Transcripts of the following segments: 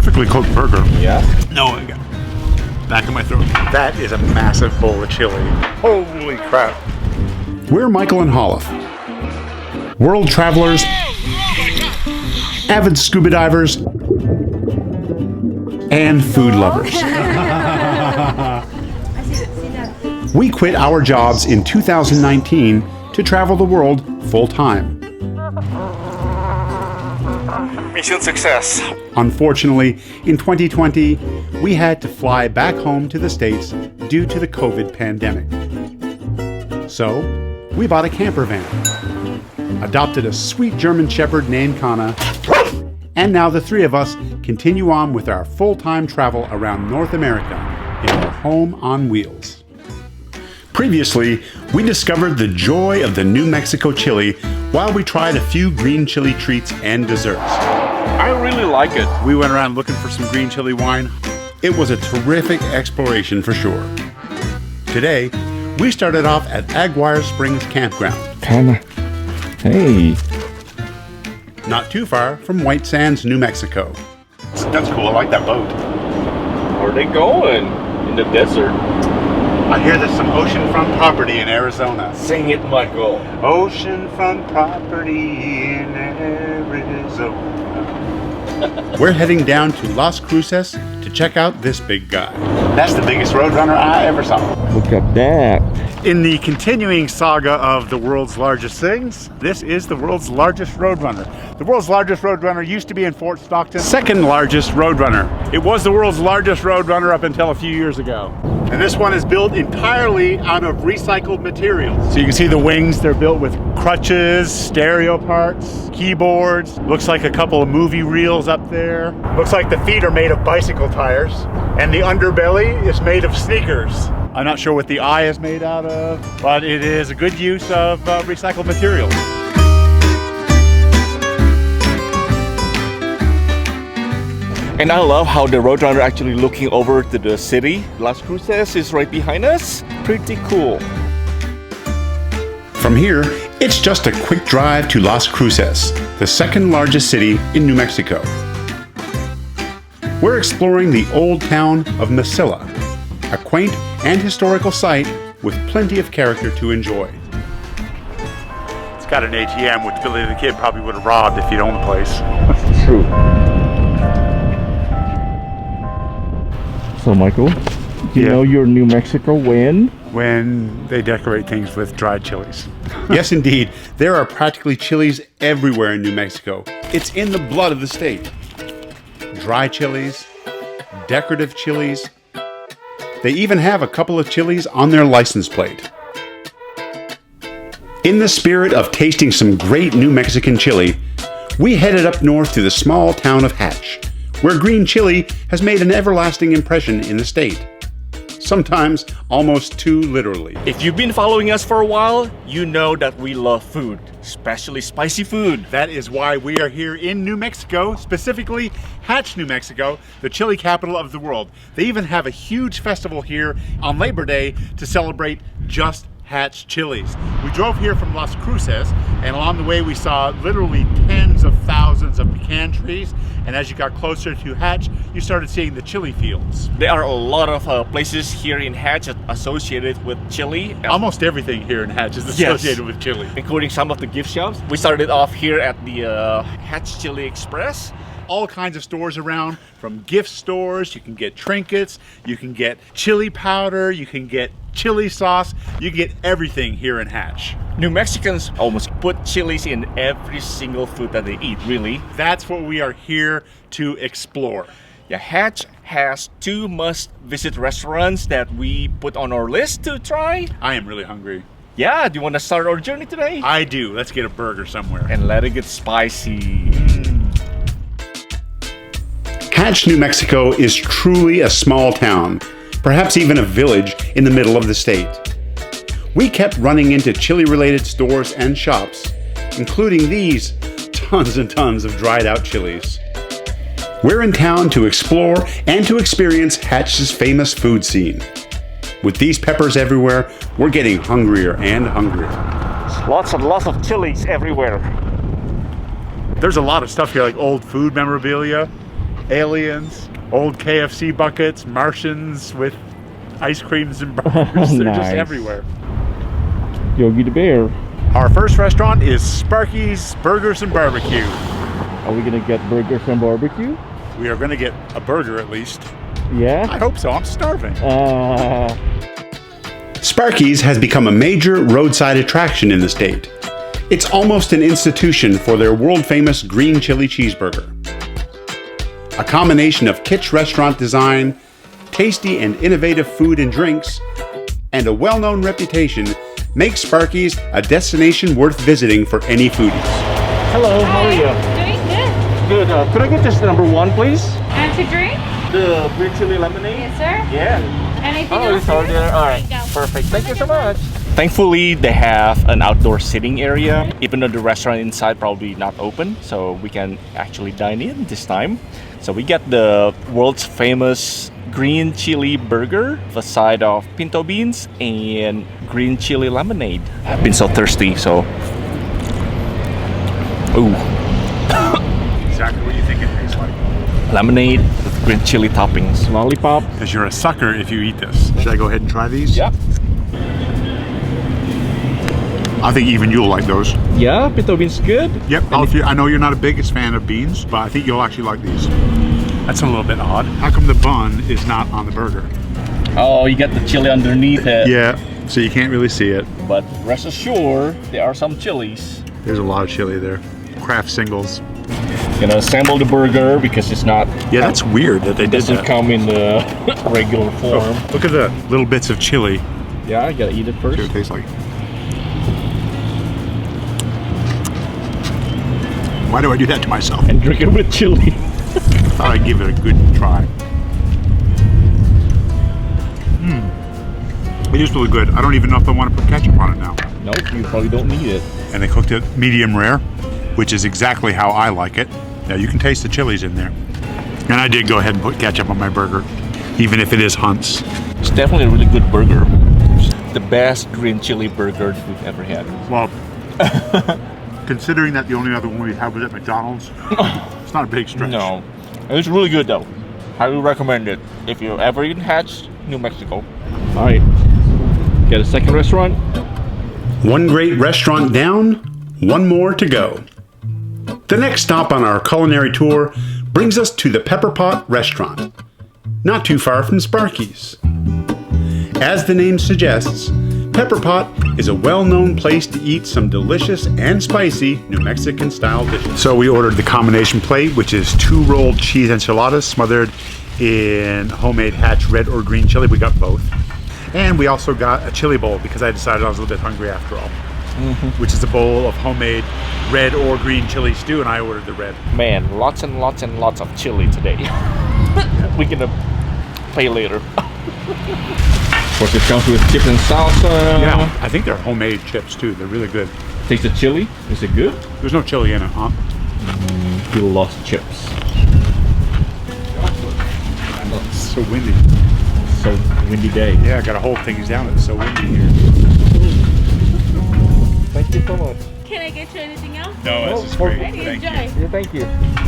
perfectly cooked burger. Yeah? No, I got back in my throat. That is a massive bowl of chili. Holy crap. We're Michael and Halef, world travelers, avid scuba divers, and food lovers. We quit our jobs in 2019 to travel the world full-time. Mission success. Unfortunately, in 2020, we had to fly back home to the States due to the COVID pandemic. So, we bought a camper van, adopted a sweet German Shepherd named Kana, and now the three of us continue on with our full-time travel around North America in our home on wheels. Previously, we discovered the joy of the New Mexico chili while we tried a few green chili treats and desserts. I really like it. We went around looking for some green chili wine. It was a terrific exploration for sure. Today, we started off at Aguirre Springs Campground. Hey. Not too far from White Sands, New Mexico. That's cool, I like that boat. Where are they going? In the desert. I hear there's some oceanfront property in Arizona. Sing it, Michael. Oceanfront property in Arizona. We're heading down to Las Cruces to check out this big guy. That's the biggest Roadrunner I ever saw. Look at that. In the continuing saga of the world's largest things, this is the world's largest Roadrunner. The world's largest Roadrunner used to be in Fort Stockton. Second largest Roadrunner. It was the world's largest Roadrunner up until a few years ago. And this one is built entirely out of recycled materials. So you can see the wings, they're built with crutches, stereo parts, keyboards. Looks like a couple of movie reels up there. Looks like the feet are made of bicycle tires. And the underbelly is made of sneakers. I'm not sure what the eye is made out of, but it is a good use of recycled materials. And I love how the Roadrunner actually looking over to the city. Las Cruces is right behind us. Pretty cool. From here, it's just a quick drive to Las Cruces, the second largest city in New Mexico. We're exploring the old town of Mesilla, a quaint and historical site with plenty of character to enjoy. It's got an ATM, which Billy the Kid probably would have robbed if he'd owned the place. That's true. So Michael, you know your New Mexico when? When they decorate things with dried chilies. Yes, indeed. There are practically chilies everywhere in New Mexico. It's in the blood of the state. Dry chilies, decorative chilies. They even have a couple of chilies on their license plate. In the spirit of tasting some great New Mexican chili, we headed up north to the small town of Hatch, where green chili has made an everlasting impression in the state. Sometimes almost too literally. If you've been following us for a while, you know that we love food, especially spicy food. That is why we are here in New Mexico, specifically Hatch, New Mexico, the chili capital of the world. They even have a huge festival here on Labor Day to celebrate just Hatch chilies. We drove here from Las Cruces, and along the way we saw literally tens of thousands of pecan trees, and as you got closer to Hatch, you started seeing the chili fields. There are a lot of places here in Hatch associated with chili. Almost everything here in Hatch is associated with chili. Including some of the gift shops. We started off here at the Hatch Chili Express. All kinds of stores around, from gift stores, you can get trinkets, you can get chili powder, you can get chili sauce, you can get everything here in Hatch. New Mexicans almost put chilies in every single food that they eat, really. That's what we are here to explore. Yeah, Hatch has 2 must-visit restaurants that we put on our list to try. I am really hungry. Yeah, do you want to start our journey today? I do. Let's get a burger somewhere. And let it get spicy. Hatch, New Mexico is truly a small town, perhaps even a village in the middle of the state. We kept running into chili-related stores and shops, including these tons and tons of dried out chilies. We're in town to explore and to experience Hatch's famous food scene. With these peppers everywhere, we're getting hungrier and hungrier. Lots and lots of chilies everywhere. There's a lot of stuff here, like old food memorabilia. aliens, old KFC buckets, Martians with ice creams and burgers. They're just everywhere. Yogi the Bear. Our first restaurant is Sparkys Burgers and Barbecue. Are we gonna get burgers and barbecue? We are going to get a burger at least. Yeah? I hope so. I'm starving. Sparkys has become a major roadside attraction in the state. It's almost an institution for their world-famous green chili cheeseburger. A combination of kitsch restaurant design, tasty and innovative food and drinks, and a well-known reputation makes Sparkys a destination worth visiting for any foodies. Hello, how are you? Doing good. Good. Could I get this number 1, please? And to drink? The green chili lemonade? Yes, sir. Yeah. Anything Oh, else? it's already there. All right. There you go. Perfect. Thank you so much. Thankfully, they have an outdoor sitting area, even though the restaurant inside probably not open, so we can actually dine in this time. So we get the world's famous green chili burger, a side of pinto beans, and green chili lemonade. I've been so thirsty, so. Ooh. Exactly what you think it tastes like. Lemonade with green chili toppings. Lollipop. Because you're a sucker if you eat this. Should I go ahead and try these? Yep. I think even you'll like those. Yeah, pinto beans good. Yep. I know you're not a biggest fan of beans, but I think you'll actually like these. That's a little bit odd. How come the bun is not on the burger? Oh, you get the chili underneath it. Yeah, so you can't really see it. But rest assured, there are some chilies. There's a lot of chili there. Kraft singles. Gonna assemble the burger because it's not. Yeah, that's weird that they It did doesn't that. come in the regular form. Oh, look at the little bits of chili. Yeah, I gotta eat it first. See what it tastes like. Why do I do that to myself? And drink it with chili. Thought I'd give it a good try. It is really good. I don't even know if I want to put ketchup on it now. Nope, you probably don't need it. And they cooked it medium rare, which is exactly how I like it. Now you can taste the chilies in there. And I did go ahead and put ketchup on my burger, even if it is Hunt's. It's definitely a really good burger. It's the best green chili burger we've ever had. Well, considering that the only other one we had was at McDonald's, it's not a big stretch. No, it's really good though. Highly recommend it if you're ever in Hatch, New Mexico. All right, get a second restaurant. One great restaurant down, one more to go. The next stop on our culinary tour brings us to the Pepper Pot Restaurant, not too far from Sparkys. As the name suggests, Pepper Pot is a well-known place to eat some delicious and spicy New Mexican-style dishes. So we ordered the combination plate, which is 2 rolled cheese enchiladas smothered in homemade Hatch red or green chili. We got both. And we also got a chili bowl because I decided I was a little bit hungry after all. Which is a bowl of homemade red or green chili stew, and I ordered the red. Man, lots and lots and lots of chili today. We're gonna pay later. Of course, it comes with chips and salsa. Yeah, I think they're homemade chips too. They're really good. Taste the chili. Is it good? There's no chili in it, huh? You lost chips. It's so windy. So windy day. Yeah, I gotta hold things down. It's so windy here. Thank you so much. Can I get you anything else? No, this is great. Enjoy. Thank you. Yeah, thank you.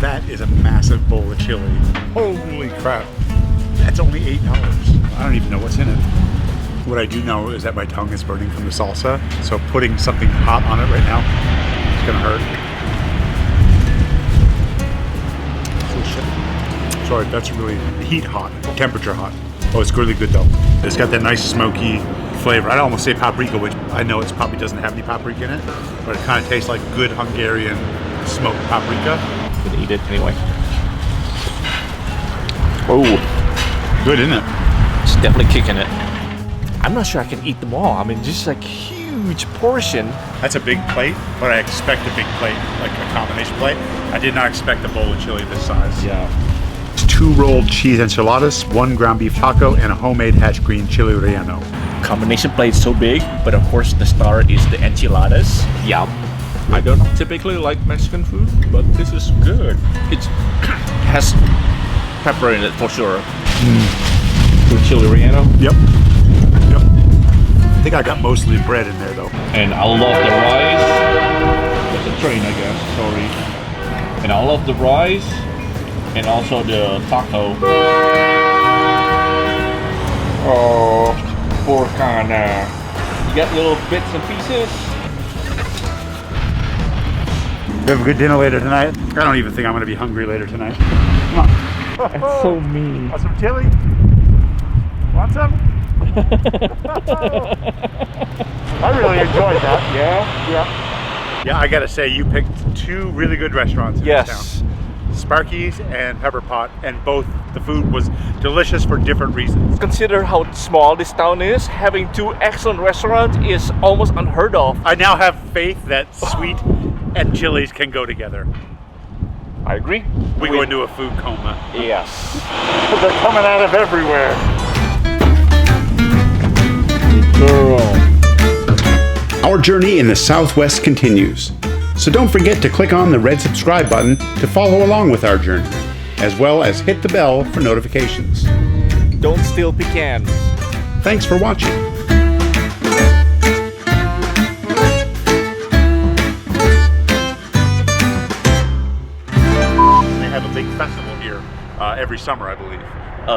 That is a massive bowl of chili. Holy crap. That's only $8. I don't even know what's in it. What I do know is that my tongue is burning from the salsa, so putting something hot on it right now is gonna hurt. Oh shit. Sorry, that's really heat hot, temperature hot. Oh, it's really good though. It's got that nice smoky flavor. I'd almost say paprika, which I know it probably doesn't have any paprika in it, but it kind of tastes like good Hungarian smoked paprika. I'm gonna eat it anyway. Oh, Good, isn't it? it's definitely kicking it. I'm not sure I can eat them all. I mean, just like huge portion. That's a big plate, but I expect a big plate, like a combination plate. I did not expect a bowl of chili this size. Yeah. It's 2 rolled cheese enchiladas, 1 ground beef taco, and a homemade Hatch green chili relleno. Combination plate is so big, but of course the star is the enchiladas. Yum. I don't typically like Mexican food, but this is good. It has pepper in it for sure. With chili relleno. Yep. Yep. I think I got mostly bread in there though. And I love the rice. There's a train, I guess. Sorry. And I love the rice. And also the taco. Oh, poor Kana. You got little bits and pieces. We have a good dinner later tonight. I don't even think I'm going to be hungry later tonight. Come on. That's so mean. Want some chili? Want some? I really enjoyed that. Yeah, I gotta say, you picked two really good restaurants in this town. Sparkys and Pepper Pot, and both the food was delicious for different reasons. Consider how small this town is. Having two excellent restaurants is almost unheard of. I now have faith that sweet and chilies can go together. I agree. We go into a food coma. Yes. They're coming out of everywhere. Girl. Our journey in the Southwest continues. So don't forget to click on the red subscribe button to follow along with our journey, as well as hit the bell for notifications. Don't steal pecans. Thanks for watching. They have a big festival here every summer, I believe.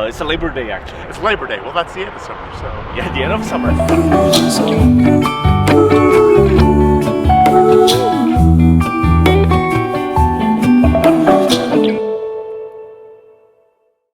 It's a Labor Day actually. It's Labor Day. Well, that's the end of summer, so. Yeah, the end of summer.